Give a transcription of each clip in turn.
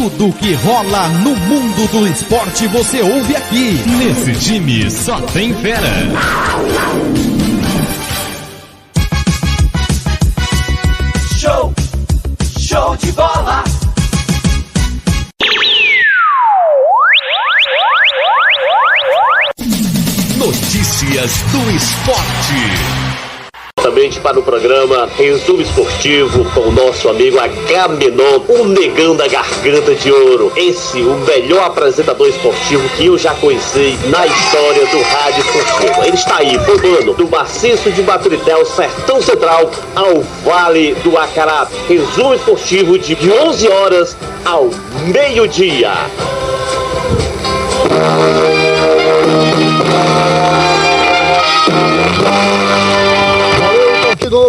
Tudo que rola no mundo do esporte você ouve aqui. Nesse time só tem fera. Show de bola. Notícias do esporte. Diretamente para o programa Resumo Esportivo com o nosso amigo Agamenon, o negão da garganta de ouro. Esse, o melhor apresentador esportivo que eu já conheci na história do rádio esportivo. Ele está aí, bombando, do maciço de Baturité, Sertão Central, ao Vale do Acará. Resumo Esportivo de 11 horas ao meio-dia.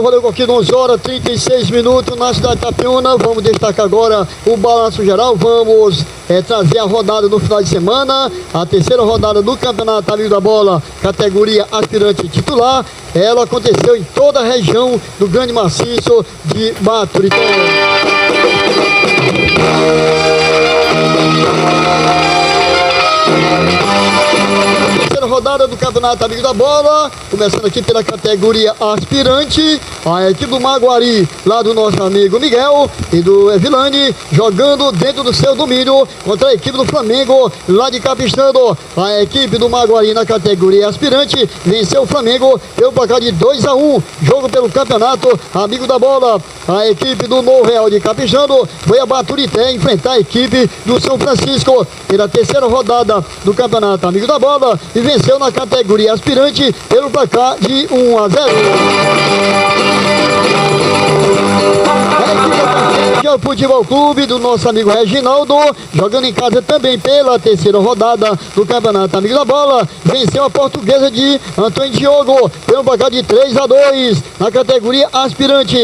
Valeu, Coquinho, 11 horas 36 minutos na cidade de Itapiúna. Vamos destacar agora o balanço geral. Vamos trazer a rodada do final de semana, a terceira rodada do Campeonato Amigo da Bola, categoria aspirante titular. Ela aconteceu em toda a região do Grande Maciço de Baturité. Rodada do Campeonato Amigo da Bola, começando aqui pela categoria aspirante, a equipe do Maguari, lá do nosso amigo Miguel e do Evilane, jogando dentro do seu domínio contra a equipe do Flamengo, lá de Capistando. A equipe do Maguari na categoria aspirante venceu o Flamengo pelo placar de 2-1, jogo pelo Campeonato Amigo da Bola. A equipe do Novo Real de Capistando foi a Baturité enfrentar a equipe do São Francisco pela terceira rodada do Campeonato Amigo da Bola e venceu na categoria aspirante pelo placar de 1-0. O Futebol Clube do nosso amigo Reginaldo, jogando em casa também pela terceira rodada do Campeonato Amigo da Bola, venceu a Portuguesa de Antônio Diogo pelo placar de 3-2 na categoria aspirante.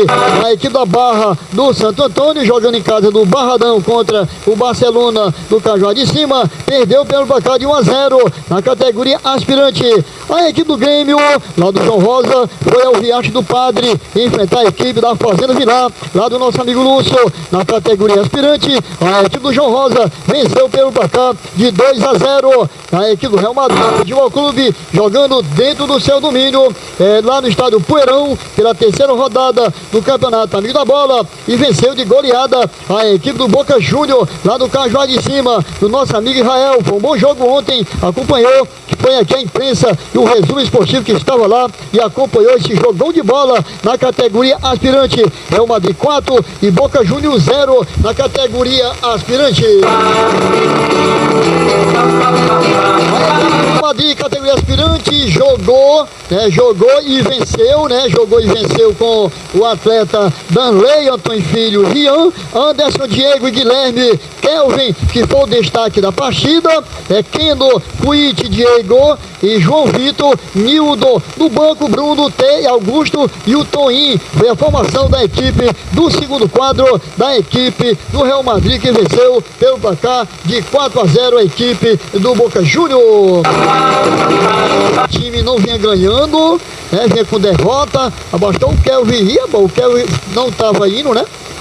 A equipe da Barra do Santo Antônio, jogando em casa do Barradão contra o Barcelona do Cajuá de Cima, perdeu pelo placar de 1-0 na categoria aspirante. A equipe do Grêmio, lá do João Rosa, foi ao Riacho do Padre enfrentar a equipe da Fazenda Vilar, lá do nosso amigo Lúcio. Na categoria aspirante, a equipe do João Rosa venceu pelo placar de 2-0. A equipe do Real Madrid Futebol Clube, jogando dentro do seu domínio, lá no estádio Poeirão, pela terceira rodada do Campeonato Amigo da Bola, e venceu de goleada a equipe do Boca Júnior, lá do Cajuá de Cima, do nosso amigo Israel. Foi um bom jogo ontem, acompanhou, foi aqui a imprensa e o resumo esportivo que estava lá e acompanhou esse jogão de bola na categoria aspirante. Real Madrid 4 e Boca Júnior 0 na categoria aspirante. Real Madrid, categoria aspirante, jogou e venceu, com o atleta Danley, Antônio Filho, Rian, Anderson, Diego e Guilherme, Kelvin, que foi o destaque da partida, Kendo, Puit, Diego e João Vitor, Nildo, no banco Bruno, T, Augusto e o Toim. Foi a formação da equipe do segundo quadro da equipe do Real Madrid, que venceu pelo placar de 4-0 a equipe do Boca Júnior. O time não vinha ganhando, vinha com derrota, bastou o Kelvin ir, o Kelvin não estava indo,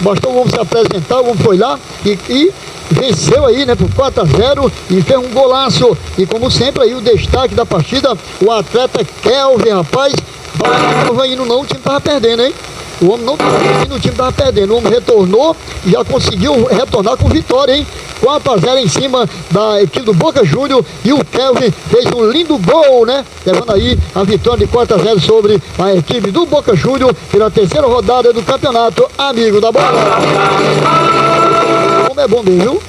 bastou o homem se apresentar, o homem foi lá e venceu aí, por 4-0 e fez um golaço. E como sempre aí o destaque da partida, o atleta Kelvin, rapaz, não estava indo não, o time estava perdendo, hein? O homem não estava indo, o time estava perdendo. O homem retornou e já conseguiu retornar com vitória, hein? 4-0 em cima da equipe do Boca Júnior, e o Kelvin fez um lindo gol, levando aí a vitória de 4-0 sobre a equipe do Boca Júnior pela terceira rodada do Campeonato Amigo da Bola. Como é bom mesmo, viu?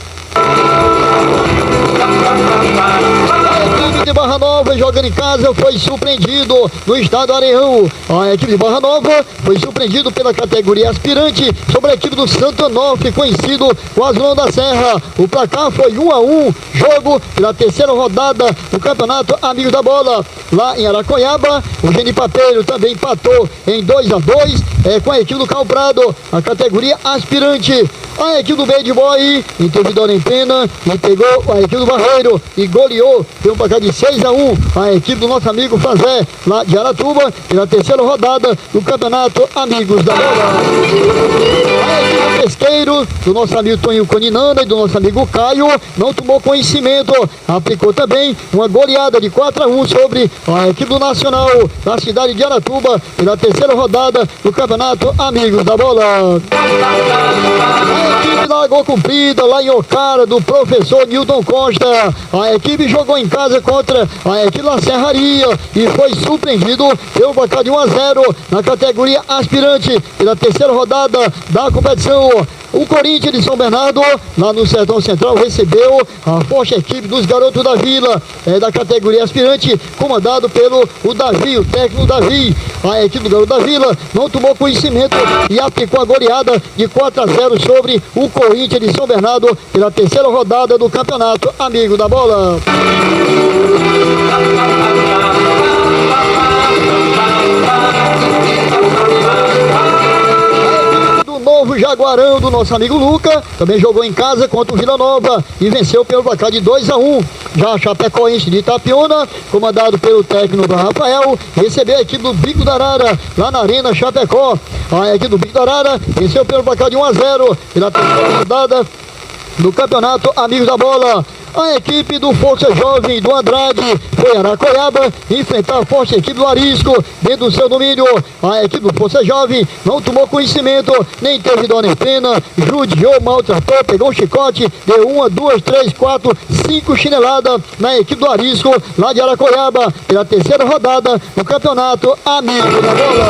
A equipe de Barra Nova, jogando em casa, foi surpreendido no estado Areão. A equipe de Barra Nova foi surpreendido pela categoria aspirante sobre a equipe do Santo Onofre, conhecido com Azulão da Serra. O placar foi 1-1, jogo pela terceira rodada do Campeonato Amigo da Bola. Lá em Araconhaba, o Geni Papeiro também empatou em 2-2 com a equipe do Calprado, a categoria aspirante. A equipe do Bad Boy, em Vitória em Pena, pegou a equipe do Barreiro e goleou pelo placar de 6-1 a equipe do nosso amigo Fazé, lá de Aratuba, pela terceira rodada do Campeonato Amigos da Bola. A equipe Pesqueiro, do nosso amigo Toninho Coninanda e do nosso amigo Caio, não tomou conhecimento, aplicou também uma goleada de 4-1 sobre a equipe do Nacional da cidade de Aratuba, pela terceira rodada do Campeonato Amigos da Bola. A equipe da Lagoa Comprida, lá em Ocara, do professor Nilton Costa, a equipe jogou em casa contra a equipe da Serraria e foi surpreendido pelo placar de 1-0 na categoria aspirante pela terceira rodada da competição. O Corinthians de São Bernardo, lá no Sertão Central, recebeu a forte equipe dos Garotos da Vila, da categoria aspirante, comandado pelo Davi, o técnico Davi. A equipe do Garoto da Vila não tomou conhecimento e aplicou a goleada de 4-0 sobre o Corinthians de São Bernardo pela terceira rodada do Campeonato Amigo da Bola. Novo Jaguarão do nosso amigo Luca também jogou em casa contra o Vila Nova e venceu pelo placar de 2-1. Já a Chapecoense de Itapiúna, comandado pelo técnico Rafael, recebeu a equipe do Bico da Arara lá na Arena Chapecó. A equipe do Bico da Arara venceu pelo placar de 1-0 pela terceira rodada do Campeonato Amigos da Bola. A equipe do Força Jovem do Andrade foi a Aracoiaba enfrentar a forte equipe do Arisco dentro do seu domínio. A equipe do Força Jovem não tomou conhecimento, nem teve dó nem pena, judiou, maltratou, pegou um chicote, deu 1, 2, 3, 4, 5 chineladas na equipe do Arisco lá de Aracoiaba pela terceira rodada do Campeonato Amigo da Bola.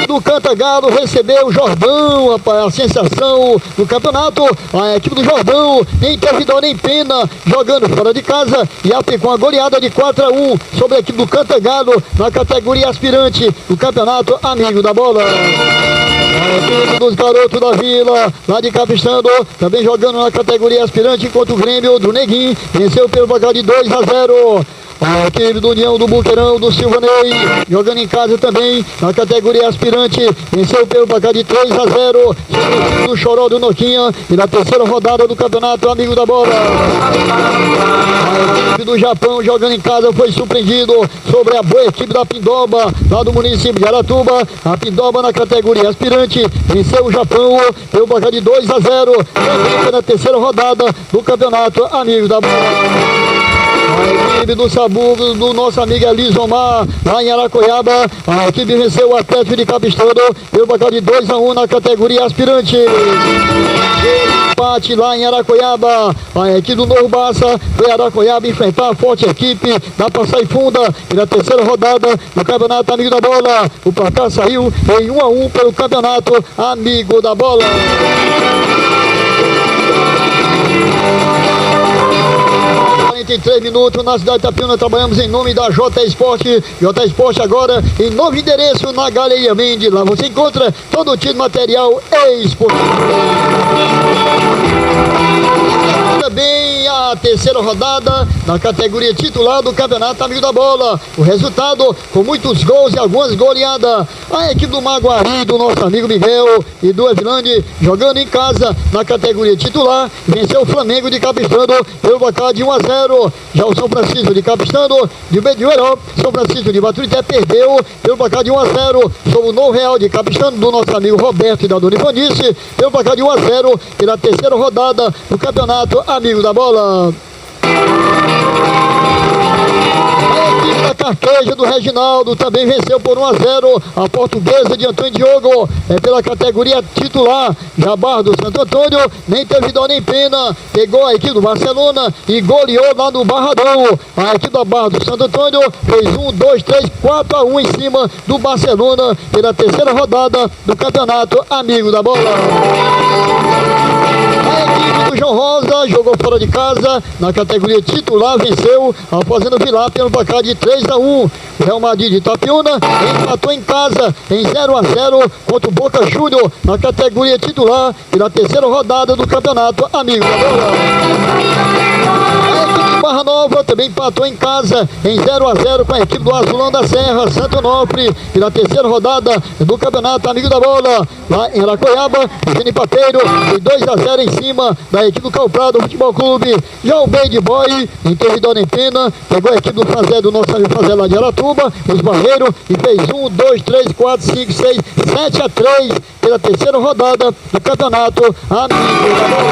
Do Cantagalo recebeu o Jordão, rapaz, a sensação do campeonato. A equipe do Jordão nem teve dó nem pena, jogando fora de casa e aplicou uma goleada de 4-1 sobre a equipe do Cantagalo na categoria aspirante do Campeonato Amigo da Bola. A equipe dos Garotos da Vila, lá de Capistando, também jogando na categoria aspirante enquanto o Grêmio do Neguim venceu pelo placar de 2-0. A equipe do União do Buqueirão, do Silvanei, jogando em casa também na categoria aspirante, venceu pelo placar de 3-0 do Choró do Noquinha e na terceira rodada do Campeonato Amigo da Bola. A equipe do Japão, jogando em casa, foi surpreendido sobre a boa equipe da Pindoba, lá do município de Aratuba. A Pindoba na categoria aspirante venceu o Japão pelo placar de 2-0 na terceira rodada do Campeonato Amigo da Bola. A equipe do Sabugo, do nosso amigo Elisomar, lá em Aracoiaba, a equipe venceu o Atlético de Capistando pelo placar de 2-1 na categoria aspirante. Empate lá em Aracoiaba, a equipe do Novo Baça foi a Aracoiaba enfrentar a forte equipe da Passai Funda pela terceira rodada do Campeonato Amigo da Bola. O placar saiu em 1-1 pelo Campeonato Amigo da Bola. 43 minutos na cidade de Itapiúna, trabalhamos em nome da J Esporte. J Esporte agora em novo endereço na Galeria Mendes. Lá você encontra todo tipo de material esportivo. Também a terceira rodada na categoria titular do Campeonato Amigo da Bola. O resultado com muitos gols e algumas goleadas. A equipe do Maguari, do nosso amigo Miguel e do Evilande, jogando em casa na categoria titular, venceu o Flamengo de Capistando pelo placar de 1-0. Já o São Francisco de Capistando, de Bedioeró, São Francisco de Baturité perdeu pelo placar de 1-0 sobre o Novo Real de Capistando, do nosso amigo Roberto e da Dona Ivanice, pelo placar de 1-0 pela terceira rodada do Campeonato Amigo da Bola. A equipe da Carqueja do Reginaldo também venceu por 1-0 a Portuguesa de Antônio Diogo, pela categoria titular. Já Barra do Santo Antônio nem teve dó nem pena, pegou a equipe do Barcelona e goleou lá no Barradão. A equipe da Barra do Santo Antônio fez 1, 2, 3, 4-1 em cima do Barcelona pela terceira rodada do Campeonato Amigo da Bola. A equipe do João Rosa jogou fora de casa na categoria titular, venceu a Fazenda Vilar pelo placar de 3-1. O Real Madrid de Itapiúna empatou em casa em 0-0 contra o Boca Júnior na categoria titular pela terceira rodada do Campeonato Amigo da Bola. A equipe Barra Nova também empatou em casa em 0-0 com a equipe do Azulão da Serra, Santo Onofre, pela terceira rodada do Campeonato Amigo da Bola, lá em Aracoiaba. Gene Papeiro tem 2-0 em cima da equipe do Calprado Futebol Clube. Já o Bad Boy, em território em pena, pegou a equipe do Fazé, do nosso amigo Fazé lá de Aratuba, os Barreiros, e fez 1, 2, 3, 4, 5, 6, 7-3 pela terceira rodada do Campeonato Amigo da Bola.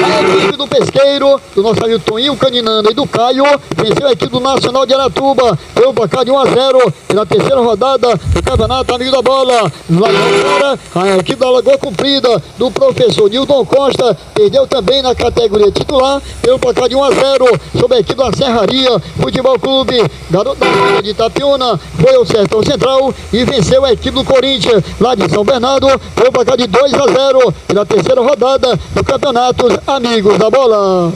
A equipe do Pesqueiro, do nosso amigo Toninho Caninana e do Caio, venceu a equipe do Nacional de Aratuba pelo placar de 1-0 pela terceira rodada do Campeonato Amigo da Bola. Lá fora, a equipe da Lagoa Comprida, do professor Nildon Costa, perdeu também na categoria titular pelo placar de 1-0 sobre a equipe da Serraria Futebol Clube. Garoto da de Itapiúna foi ao Sertão Central e venceu a equipe do Corinthians, lá de São Bernardo, pelo placar de 2-0 pela terceira rodada do Campeonato Amigos da Bola.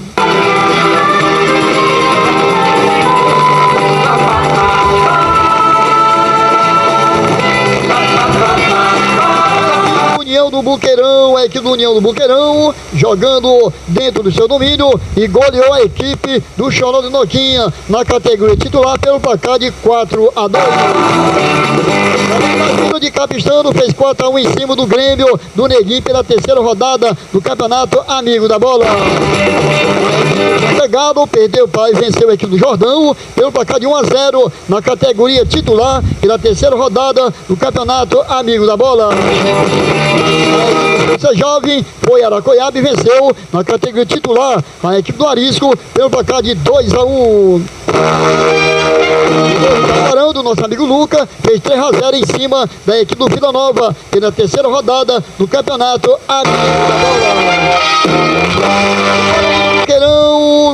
União do Buqueirão, a equipe do União do Buqueirão jogando dentro do seu domínio e goleou a equipe do Choró de Noquinha na categoria titular pelo placar de 4-2. O de Capistano fez 4-1 em cima do Grêmio do Neguinho pela terceira rodada do Campeonato Amigo da Bola. Legado perdeu para e venceu a equipe do Jordão pelo placar de 1-0 na categoria titular pela terceira rodada do Campeonato Amigo da Bola. Essa jovem foi Aracoiaba e venceu na categoria titular a equipe do Arisco pelo placar de 2-1. O Camarão do nosso amigo Luca fez 3-0 em cima da equipe do Vila Nova pela terceira rodada do Campeonato Amigo da Bola.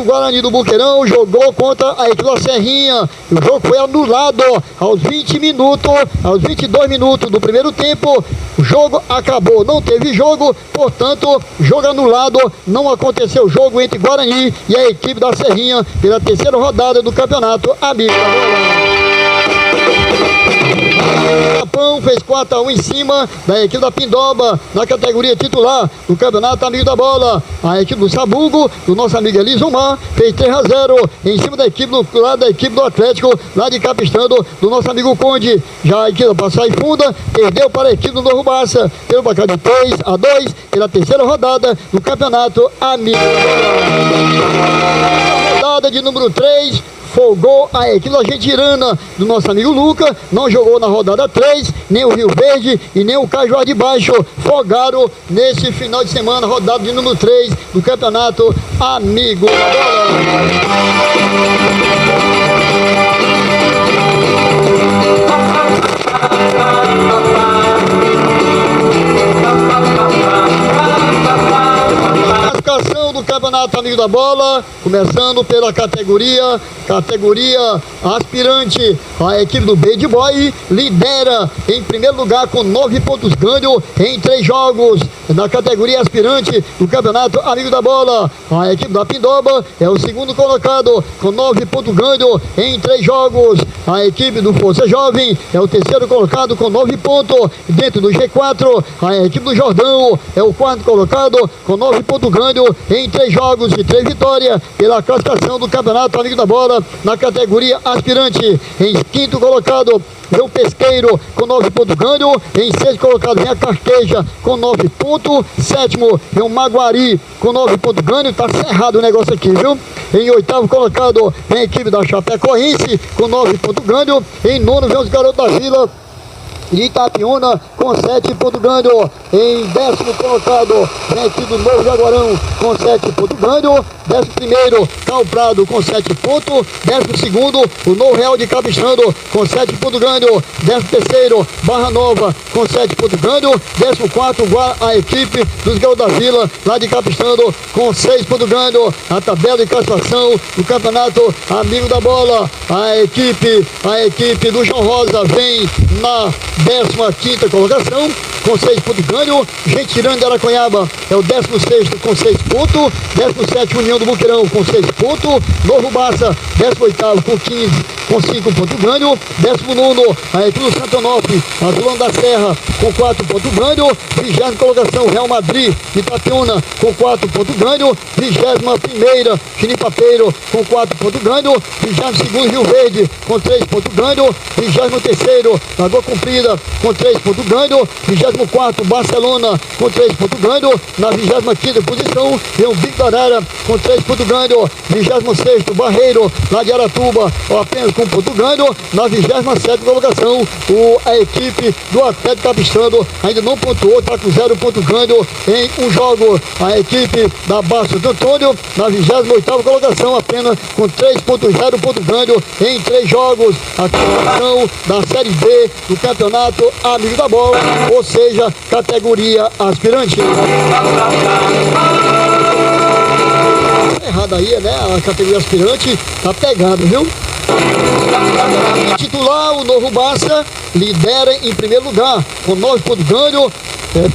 Guarani do Buqueirão jogou contra a equipe da Serrinha. O jogo foi anulado aos 20 minutos, aos 22 minutos do primeiro tempo. O jogo acabou, não teve jogo, portanto, jogo anulado. Não aconteceu jogo entre Guarani e a equipe da Serrinha pela terceira rodada do Campeonato Amigo da Bola. Japão fez 4-1 em cima da equipe da Pindoba na categoria titular do Campeonato Amigo da Bola. A equipe do Sabugo, do nosso amigo Elisomar, fez 3-0 em cima da equipe do Atlético, lá de Capistando, do nosso amigo Conde. Já a equipe da Passai Funda perdeu para a equipe do Novo Barça pelo placar de 3-2 pela terceira rodada do Campeonato Amigo da Bola. Rodada de número 3. Folgou a equipe da Gentirana do nosso amigo Luca, não jogou na rodada 3, nem o Rio Verde e nem o Cajuar de Baixo. Folgaram nesse final de semana, rodada de número 3 do Campeonato Amigo da Bola. Classificação do Campeonato Amigo da Bola, começando pela categoria aspirante. A equipe do Bad Boy lidera em primeiro lugar com 9 pontos ganhos em 3 jogos. Na categoria aspirante do Campeonato Amigo da Bola, a equipe da Pindoba é o segundo colocado com 9 pontos ganhos em 3 jogos. A equipe do Força Jovem é o terceiro colocado com 9 pontos dentro do G4. A equipe do Jordão é o quarto colocado com 9 pontos ganhos em 3 jogos e 3 vitórias pela classificação do Campeonato Amigo da Bola na categoria aspirante. Em quinto colocado vem o Pesqueiro com 9 pontos ganhos. Em sexto colocado vem a Carqueja com 9 pontos. Sétimo vem o Maguari com 9 pontos ganhos. Tá cerrado o negócio aqui, viu? Em oitavo colocado vem a equipe da Chapecoense com 9 pontos ganhos. Em nono vem os Garotos da Vila de Itapiúna com 7 pontos ganhos. Em 10º colocado vem a equipe do Novo Jaguarão com 7 pontos ganhos. 11º Calprado com 7 pontos. 12º o Novo Real de Capistrando com 7 pontos ganhos. 13º Barra Nova com 7 pontos ganhos. 14º a equipe dos Garotos da Vila lá de Capistrando com 6 pontos ganhos. A tabela de classificação do Campeonato Amigo da Bola, a equipe do João Rosa vem na 15ª colocação com 6 pontos ganho. Gentilândia de Araconhaba é o 16º com 6 pontos. 17º União do Boqueirão com 6 pontos. Novo Barça, 18º com 15, com 5 pontos ganho. 19º, a equipe do Santo Onofre, Azulão da Serra, com 4 pontos ganho. 20ª colocação, Real Madrid de Itapiúna, com 4 pontos ganho. 21ª, Chinipapeiro, com 4 pontos ganho. 22º, Rio Verde, com 3 pontos ganho. 23º, Lagoa Comprida, com 3 pontos ganho. 24º, Barcelona, com 3 pontos ganho. Na 25ª posição, tem o Victorara, com 3 pontos ganho. 26º, Barreiro, lá de Aratuba, apenas com 1 ponto ganho. Na 27ª colocação, a equipe do Atlético Capistrano ainda não pontuou, está com 0 ponto ganho em um jogo. A equipe da Barra Santo Antônio, na 28ª colocação, apenas com 3.0 ponto ganho em 3 jogos. A colocação da Série B do Campeonato Amigo da Bola, ou seja, categoria aspirante. Errado aí, né? A categoria aspirante tá pegando, viu? Titular, o Novo Barça lidera em primeiro lugar, com 9 pontos ganho.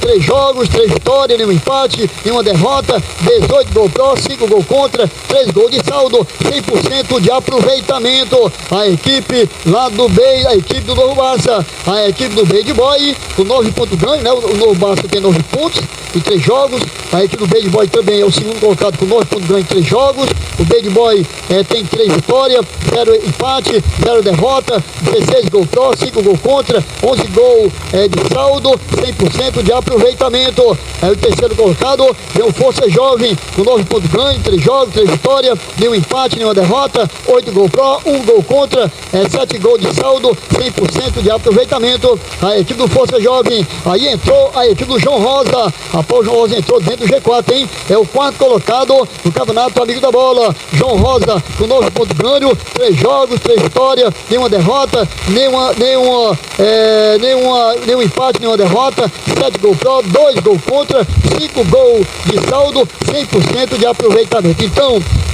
3 jogos, 3 vitórias, nenhum empate, nenhuma derrota, 18 gols pró, 5 gols contra, 3 gols de saldo, 100% de aproveitamento. A equipe lá do Bey, a equipe do Novo Barça, a equipe do Bad Boy, com 9 pontos ganhos, né? O Novo Barça tem 9 pontos em 3 jogos. A equipe do Bad Boy também é o segundo colocado com 9 pontos ganhos em 3 jogos. O Bad Boy tem 3 vitórias, 0 empate, 0 derrota, 16 gols pró, 5 gols contra, 11 gols de saldo, 100% de aproveitamento. O terceiro colocado é o Força Jovem, com 9 pontos ganhos, 3 jogos, 3 vitórias, nenhum empate, nenhuma derrota, 8 gols pró, 1 gol contra, 7 gols de saldo, 100% de aproveitamento. A equipe do Força Jovem, aí entrou a equipe do João Rosa. Após o João Rosa entrou dentro do G4, hein? É o 4º colocado no Campeonato Amigo da Bola. João Rosa com 9 pontos ganhos, 3 jogos, 3 vitórias, nenhuma derrota, nenhum empate, nenhuma derrota, 7 gols pró, 2 gols contra, 5 gols de saldo, 100% de aproveitamento.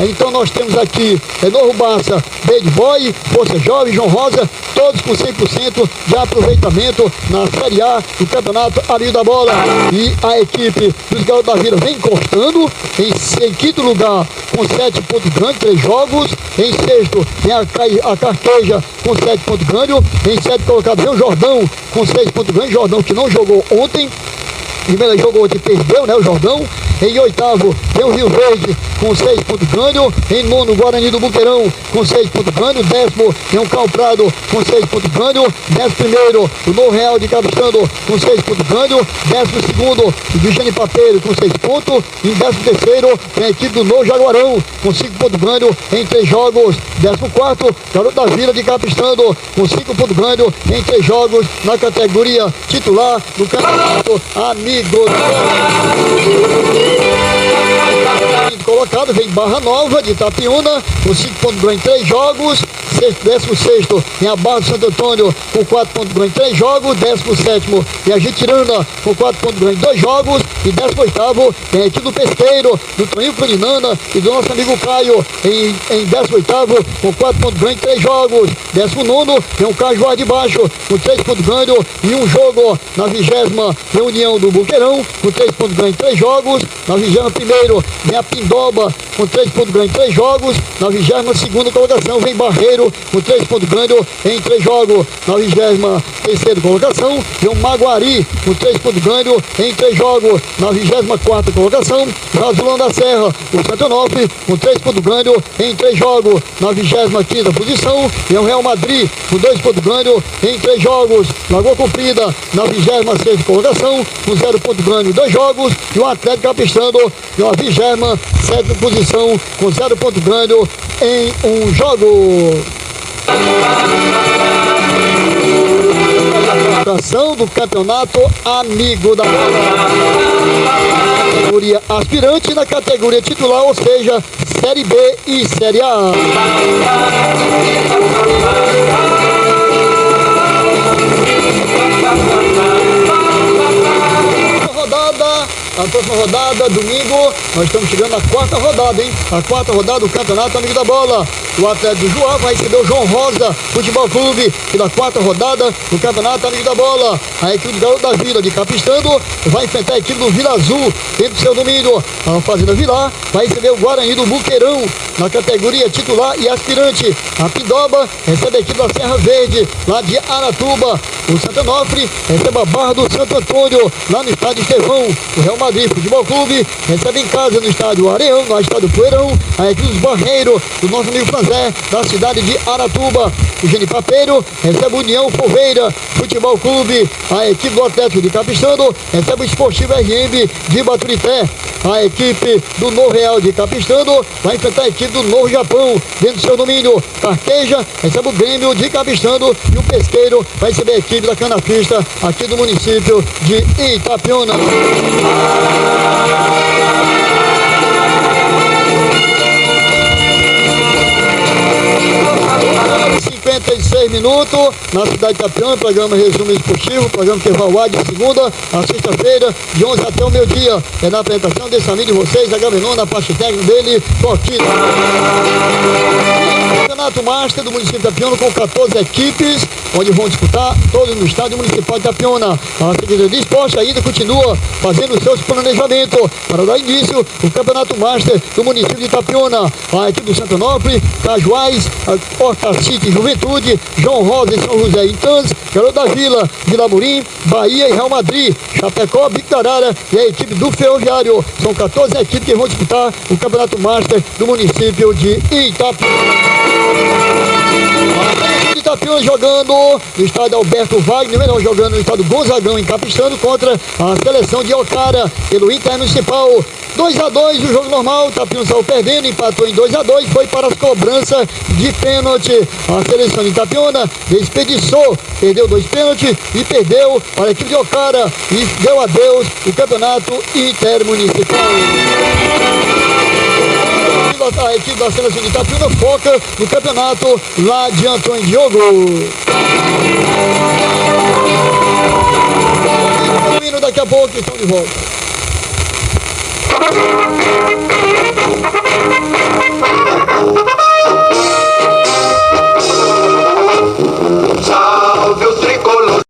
Então nós temos aqui Novo Barça, Bad Boy, Força Jovem, João Rosa, todos com 100% de aproveitamento na Série A do Campeonato Amigo da Bola. E a equipe dos Garotos da Vila vem encostando em quinto lugar com 7 pontos ganhos, 3 jogos. Em sexto tem a Carqueja com 7 pontos ganhos. Em sétimo colocado vem o Jordão com 6 pontos ganhos. Jordão que não jogou ontem. Primeiro jogou ontem, perdeu, né, o Jordão. Em oitavo, tem o Rio Verde com 6 pontos ganho. Em nono, Guarani do Buqueirão com 6 pontos ganho. 10º, tem o Cal Prado com 6 pontos ganho. 11º, o Novo Real de Capistrano com 6 pontos ganho. 12º, o Vigiane Papeiro com 6 pontos. Em 13º, tem a equipe do Novo Jaguarão com 5 pontos ganho em 3 jogos. 14º, Garoto da Vila de Capistrano com 5 pontos ganho em 3 jogos na categoria titular do Campeonato Amigo colocado, vem Barra Nova de Itapiúna com 5 pontos ganhos em 3 jogos. 16º tem a Barra de Santo Antônio com 4 pontos ganhos em 3 jogos. 17º tem a Jitirana com 4 pontos ganhos em 2 jogos. E 18º tem a equipe do Pesqueiro, do Toninho Caninana e do nosso amigo Caio em 18º com 4 pontos ganhos em 3 jogos. 19º tem o Cajuar de Baixo com 3 pontos ganhos e um jogo. Na 20ª reunião do Buqueirão com 3 pontos ganhos em 3 jogos. Na 21ª vem a Pindoba com 3 pontos ganhos em 3 jogos. Na 22ª colocação vem Barreiro com 3 pontos ganhos em 3 jogos. Na 23ª colocação vem o Maguari com 3 pontos ganhos em 3 jogos. Na 24ª colocação, o Azulão da Serra, o Santo Onofre com 3 pontos ganhos em 3 jogos. Na 25ª posição vem o Real Madrid com 2 pontos ganhos em 3 jogos. Lagoa Comprida na 26ª colocação com 0 pontos ganhos em 2 jogos. E o Atlético Capistrano na 27ª posição com 0 pontos ganhos em um jogo. Atração do Campeonato Amigo da Bola. Categoria aspirante na categoria titular, ou seja, Série B e Série A. Rodada, a próxima rodada, domingo, nós estamos chegando na quarta rodada, hein? A quarta rodada do Campeonato Amigo da Bola. O Atlético do Joá vai receber o João Rosa Futebol Clube pela quarta rodada do Campeonato Amigo da Bola. A equipe do Garoto da Vila de Capistando vai enfrentar a equipe do Vila Azul dentro do seu domínio. A Fazenda Vilar vai receber o Guarani do Buqueirão na categoria titular e aspirante. A Pindoba recebe a equipe da Serra Verde lá de Aratuba. O Santo Onofre recebe a Barra do Santo Antônio lá no estádio Estevão. O Real Madrid Futebol Clube recebe em casa no estádio Areão, no estádio Poeirão, a equipe dos Barreiros do nosso amigo Franzé da cidade de Aratuba. O Genipapeiro recebe o União Foveira Futebol Clube. A equipe do Atlético de Capistando recebe o Esportivo RM de Baturité. A equipe do Novo Real de Capistando vai enfrentar a equipe do Novo Japão dentro do seu domínio. Carqueja recebe o Grêmio de Capistando e o Pesqueiro vai receber a equipe da Canapista aqui do município de Itapiona. 56 minutos na cidade de Itapiona, programa Resumo Esportivo, programa que vai ao ar de segunda a sexta-feira, de 11 até o meio-dia. É na apresentação desse amigo de vocês, Agamenon, na parte técnica dele, Toquinho. Campeonato Master do município de Itapiona com 14 equipes, onde vão disputar todos no estádio municipal de Itapiona. A Secretaria de Esporte ainda continua fazendo os seus planejamentos para dar início ao Campeonato Master do município de Itapiona. A equipe do Santo Onofre, Cajuás, Horta City Juventude, João Rosa e São José Itãs, Garoto da Vila, Vila Murim, Bahia e Real Madrid, Chapecó, Bicarara e a equipe do Ferroviário. São 14 equipes que vão disputar o Campeonato Master do município de Itapiona. Itapiona jogando no estádio Alberto Wagner, melhor jogando no estádio Gonzagão em Capistando contra a seleção de Ocara pelo Intermunicipal. 2-2 o jogo normal, Itapiona saiu perdendo, empatou em 2-2, foi para as cobranças de pênalti. A seleção de Itapiona desperdiçou, perdeu 2 pênaltis e perdeu para a equipe de Ocara e deu adeus o campeonato intermunicipal. A equipe da seleção de Itapiona foca no campeonato lá de Antônio Diogo. Daqui a pouco estão de volta.